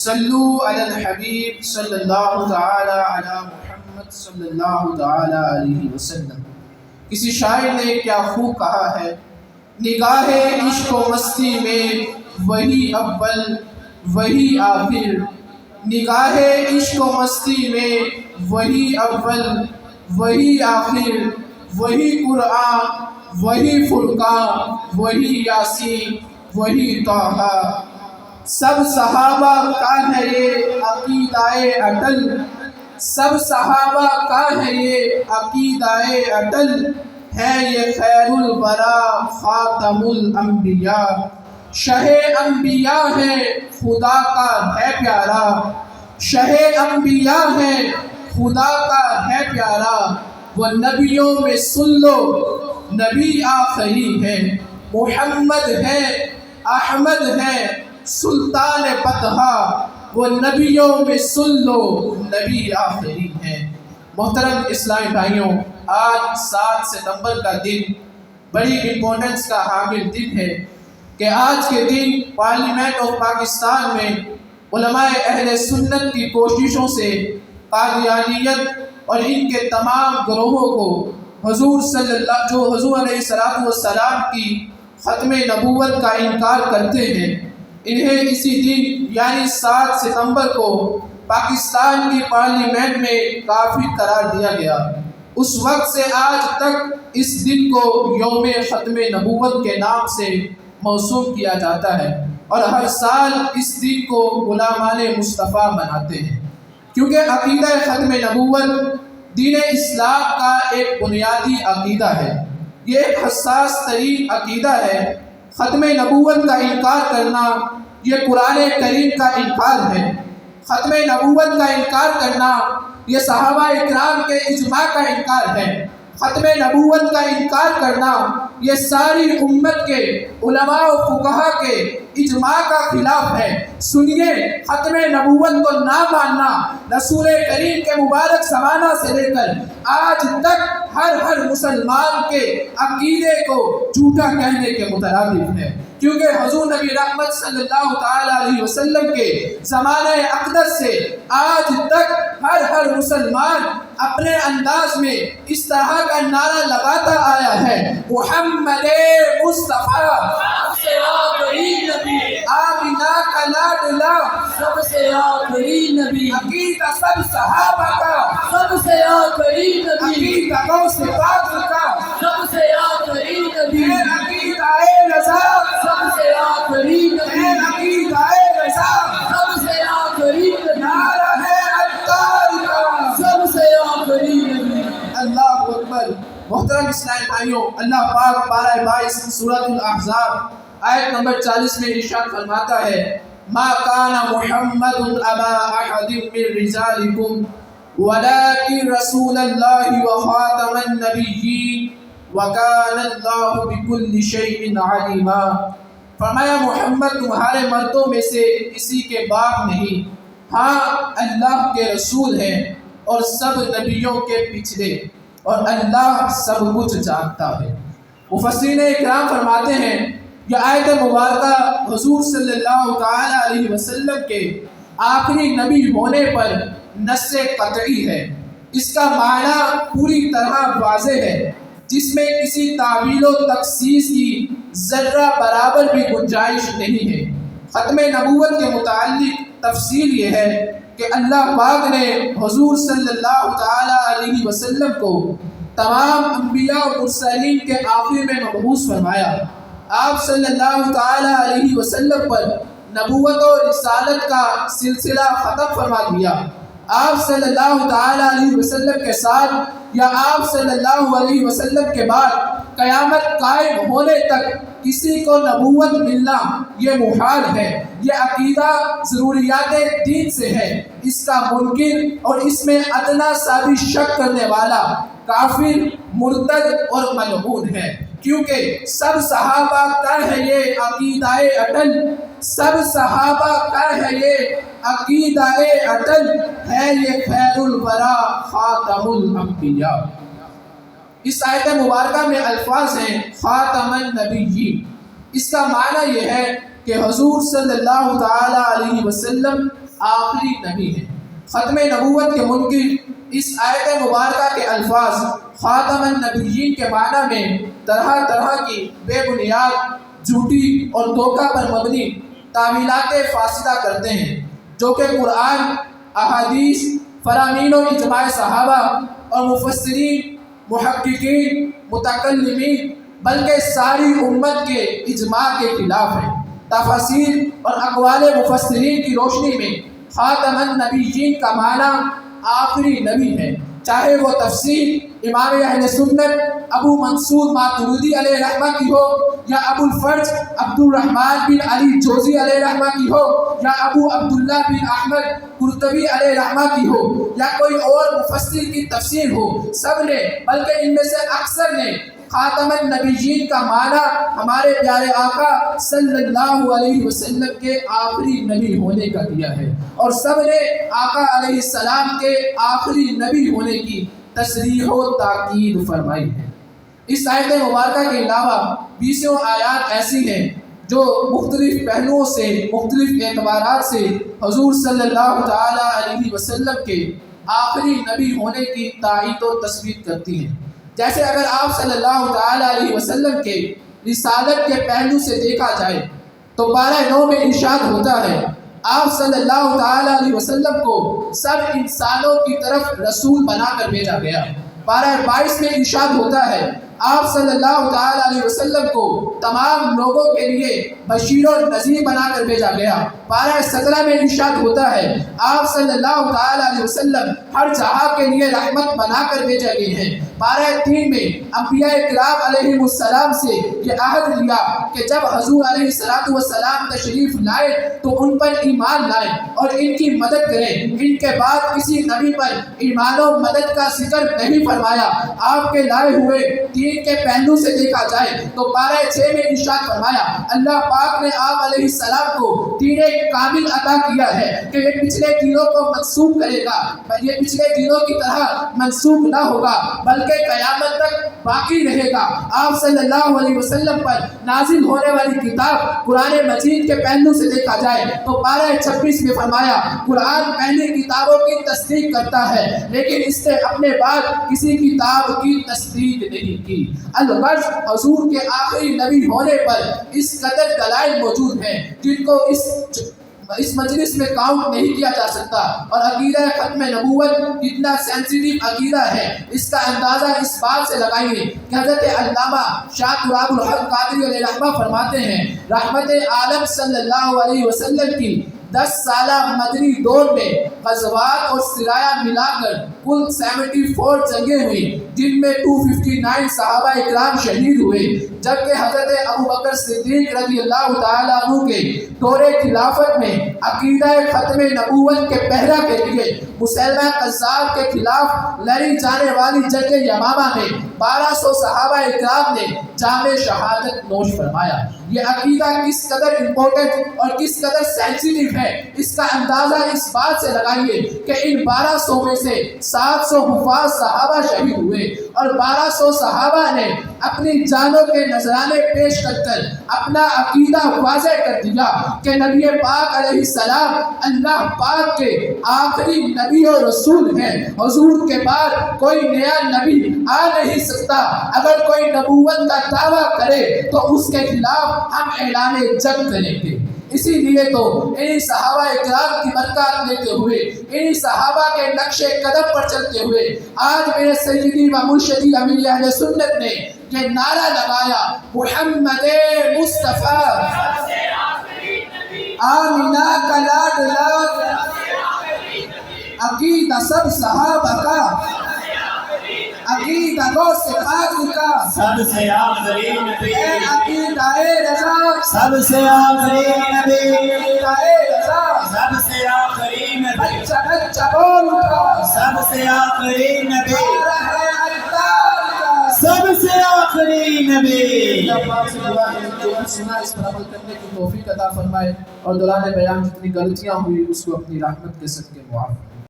صلو علی الحبیب صلی اللہ تعالی علی محمد صلی اللہ تعالی علیہ وسلم۔ کسی شاعر نے کیا خوب کہا ہے، نگاہ عشق و مستی میں وہی اول وہی آخر، نگاہ عشق و مستی میں وہی اول وہی آخر، وہی قرآن وہی فرقان وہی یاسین وہی طٰہٰ۔ سب صحابہ کا ہے یہ عقیدہ اٹل، سب صحابہ کا ہے یہ عقیدہ اٹل، ہے یہ خیر الورا خاتم الانبیاء، شہ انبیاء ہے خدا کا ہے پیارا، شہ انبیاء ہے خدا کا ہے پیارا۔ وہ نبیوں میں سن لو نبی آخری ہے، محمد ہے احمد ہے سلطان بطحا، وہ نبیوں میں سن لو نبی آخری ہے۔ محترم اسلامی بھائیوں، آج 7 ستمبر کا دن بڑی امپورٹنس کا حامل دن ہے کہ آج کے دن پارلیمنٹ آف پاکستان میں علماء اہل سنت کی کوششوں سے قادیانیت اور ان کے تمام گروہوں کو حضور علیہ السلام کی ختم نبوت کا انکار کرتے ہیں، انہیں اسی دن یعنی 7 ستمبر کو پاکستان کی پارلیمنٹ میں کافر قرار دیا گیا۔ اس وقت سے آج تک اس دن کو یوم ختم نبوت کے نام سے موسوم کیا جاتا ہے، اور ہر سال اس دن کو غلامان مصطفیٰ مناتے ہیں، کیونکہ عقیدہ ختم نبوت دین اسلام کا ایک بنیادی عقیدہ ہے، یہ ایک حساس ترین عقیدہ ہے۔ ختم نبوت کا انکار کرنا یہ قرآن کریم کا انکار ہے، ختم نبوت کا انکار کرنا یہ صحابہ اکرام کے اجماع کا انکار ہے، ختم نبوت کا انکار کرنا یہ ساری امت کے علماء و فقہاء کے اجماع کا خلاف ہے۔ سنیے، ختم نبوت کو نہ ماننا رسول کریم کے مبارک زمانہ سے لے کر آج تک ہر مسلمان کے عقیدے کو جھوٹا کہنے کے مترادف ہے، کیونکہ حضور نبی رحمت صلی اللہ تعالی علیہ وسلم کے زمانہ اقدس سے آج تک ہر مسلمان اپنے انداز میں اس طرح کا نعرہ لگاتا آیا ہے، محمد مصطفیٰ سب سے آخری نبی، آمینہ کا لاڈلا، سب سے آخری نبی، عقیدہ سب صحابہ کا، سب سے آخری نبی، عقیدہ غوث پاک کا، سب سے آخری نبی، عقیدہ رضا، سب سے آخری نبی، عقیدہ رضا، سب سے آخری نبی، نعرہ ہے عطار کا، سب سے آخری نبی۔ اللہ اکبر۔ محترم اسلامی بھائیوں، اللہ پاک پارہ 22 سورۃ الاحزاب آیت نمبر 40 میں ارشاد فرماتا ہے، ما کان محمد ابا احد من رجالکم ولکن رسول اللہ وخاتم النبیین وکان اللہ بکل شیء علیما۔ فرمایا محمد تمہارے مردوں میں سے کسی کے باپ نہیں، ہاں اللہ کے رسول ہیں اور سب نبیوں کے پچھلے، اور اللہ سب کچھ جانتا ہے۔ مفسرین اکرام فرماتے ہیں یہ آیت مبارکہ حضور صلی اللہ تعالی علیہ وسلم کے آخری نبی ہونے پر نص قطعی ہے، اس کا معنی پوری طرح واضح ہے، جس میں کسی تعویل و تخصیص کی ذرہ برابر بھی گنجائش نہیں ہے۔ ختم نبوت کے متعلق تفصیل یہ ہے کہ اللہ پاک نے حضور صلی اللہ تعالی علیہ وسلم کو تمام انبیاء و مرسلین کے آخر میں مبعوث فرمایا۔ آپ صلی اللہ تعالی علیہ وسلم پر نبوت و رسالت کا سلسلہ ختم فرما دیا۔ آپ صلی اللہ تعالی علیہ وسلم کے ساتھ یا آپ صلی اللہ علیہ وسلم کے بعد قیامت قائم ہونے تک کسی کو نبوت ملنا یہ محال ہے، یہ عقیدہ ضروریات دین سے ہے، اس کا منکر اور اس میں ادنا سا بھی شک کرنے والا کافر، مرتد اور ملعون ہے، کیونکہ سب صحابہ کا ہے یہ عقیدہ اٹل، سب صحابہ کا ہے یہ عقیدہ اٹل، ہے یہ خیر الورا خاتم الانبیاء۔ اس آیت مبارکہ میں الفاظ ہیں خاتم النبیین، اس کا معنی یہ ہے کہ حضور صلی اللہ تعالی علیہ وسلم آخری نبی ہیں۔ ختم نبوت کے منکر اس آیت مبارکہ کے الفاظ خاتم النبیین کے معنی میں طرح طرح کی بے بنیاد، جھوٹی اور دھوکہ پر مبنی تعویلات فاسدہ کرتے ہیں، جو کہ قرآن، احادیث، فرامین و اجماع صحابہ اور مفسرین، محققین، متکلمین بلکہ ساری امت کے اجماع کے خلاف ہیں۔ تفاسیر اور اقوال مفسرین کی روشنی میں خاتم النبیین کا معنی آخری نبی ہے، چاہے وہ تفسیر امام اہل سنت ابو منصور ماتریدی علیہ رحمہ کی ہو، یا ابو الفرج عبد الرحمن بن علی جوزی علیہ رحمہ کی ہو، یا ابو عبداللہ بن احمد قرطبی علیہ رحمہ کی ہو، یا کوئی اور مفسر کی تفسیر ہو، سب نے بلکہ ان میں سے اکثر نے خاتم النبیین کا معنی ہمارے پیارے آقا صلی اللہ علیہ وسلم کے آخری نبی ہونے کا دیا ہے، اور سب نے آقا علیہ السلام کے آخری نبی ہونے کی تصریح و تاکید فرمائی ہے۔ اس آیت مبارکہ کے علاوہ 20 آیات ایسی ہیں جو مختلف پہلوؤں سے، مختلف اعتبارات سے حضور صلی اللہ تعالی علیہ وسلم کے آخری نبی ہونے کی تائید و تصدیق کرتی ہیں۔ جیسے اگر آپ صلی اللہ تعالی علیہ وسلم کے رسالت کے پہلو سے دیکھا جائے تو پارہ 9 میں ارشاد ہوتا ہے، آپ صلی اللہ تعالی علیہ وسلم کو سب انسانوں کی طرف رسول بنا کر بھیجا گیا۔ پارہ 22 میں ارشاد ہوتا ہے، آپ صلی اللہ تعالی علیہ وسلم کو تمام لوگوں کے لیے بشیر و نذیر بنا کر بھیجا گیا۔ پارہ 17 میں ارشاد ہوتا ہے، آپ صلی اللہ تعالی علیہ وسلم ہر جہاں کے لیے رحمت بنا کر بھیجے گئے ہیں۔ پارہ 3 میں انبیاء کرام علیہ السلام سے یہ عہد لیا کہ جب حضور علیہ السلام تشریف لائے تو ان پر ایمان لائیں اور ان کی مدد کریں۔ ان کے بعد کسی نبی پر ایمان و مدد کا ذکر نہیں فرمایا۔ آپ کے لائے ہوئے دین کے پہلو سے دیکھا جائے تو پارہ 6 میں ارشاد فرمایا، اللہ پاک نے آپ علیہ السلام کو دین کامل عطا کیا ہے کہ یہ پچھلے دینوں کو منسوخ کرے گا، یہ پچھلے دینوں کی طرح منسوخ نہ ہوگا بلکہ قیامت تک باقی رہے گا۔ آپ صلی اللہ علیہ وسلم پر نازل ہونے والی کتاب قرآن مجید کے پہلو سے دیکھا جائے تو پارہ 26 میں فرمایا، قرآن پہلی کتابوں کی تصدیق کرتا ہے لیکن اس نے اپنے بعد کسی کتاب کی تصدیق نہیں کی۔ الغرض حضور کے آخری نبی ہونے پر اس قدر دلائل موجود ہیں جن کو اس مجلس میں کاؤنٹ نہیں کیا جا سکتا، اور عقیدہ ختم نبوت کتنا سینسیٹیو عقیدہ ہے اس کا اندازہ اس بات سے لگائیے کہ حضرت علامہ شاہ تراب الحق قادری علیہ رحمہ فرماتے ہیں، رحمت عالم صلی اللہ علیہ وسلم کی 10 سالہ مدنی دور میں غزوات اور سرایہ ملا کر کل 74 جنگیں ہوئی، جن میں 259 صحابہ اکرام شہید ہوئے، جبکہ حضرت ابو بکر صدیق رضی اللہ تعالیٰ عنہ کے دور خلافت میں عقیدہ ختم نبوت کے پہرہ کے لیے مسیلمہ کذاب کے خلاف لڑی جانے والی جنگ یمامہ میں 1200 صحابہ اکرام نے جام شہادت نوش فرمایا۔ یہ عقیدہ کس قدر امپورٹنٹ اور کس قدر سینسیٹیو ہے اس کا اندازہ اس بات سے لگائیے کہ ان 1200 میں سے 700 حفاظ صحابہ شہید ہوئے اور 1200 صحابہ نے اپنی جانوں کے نذرانے پیش کر کر اپنا عقیدہ واضح کر دیا کہ نبی پاک علیہ السلام اللہ پاک کے آخری نبی و رسول ہیں، حضور کے بعد کوئی نیا نبی آ نہیں سکتا، اگر کوئی نبوت کا دعویٰ کرے تو اس کے خلاف ہم اعلان جنگ کریں گے۔ اسی لیے تو انہی صحابہ اکرام کی برکات لیتے ہوئے، انہی صحابہ کے نقش قدم پر چلتے ہوئے آج میرے سیدی و مرشدی امیر اہل سنت نے یہ نعرہ لگایا، محمد مصطفیٰ آمینہ کا لاڈلا، عقیدہ سب صحابہ کا، عقیدہ غوث پاک کا، سب سے آخری نبی، اے عقیدہ رضا، سب سے آخری نبی، عقیدہ رضا، سب سے آخری نبی، بچہ بچہ بول کا، سب سے آخری نبی، رہے اکتار کا، سب سے آخری نبی۔ اللہ پاک سے دعا ہے جو کچھ سنا اس پر عمل کرنے کی توفیق عطا فرمائے اور دوران بیان جتنی غلطیاں ہوئی اس کو اپنی رحمت کے صدقے معاف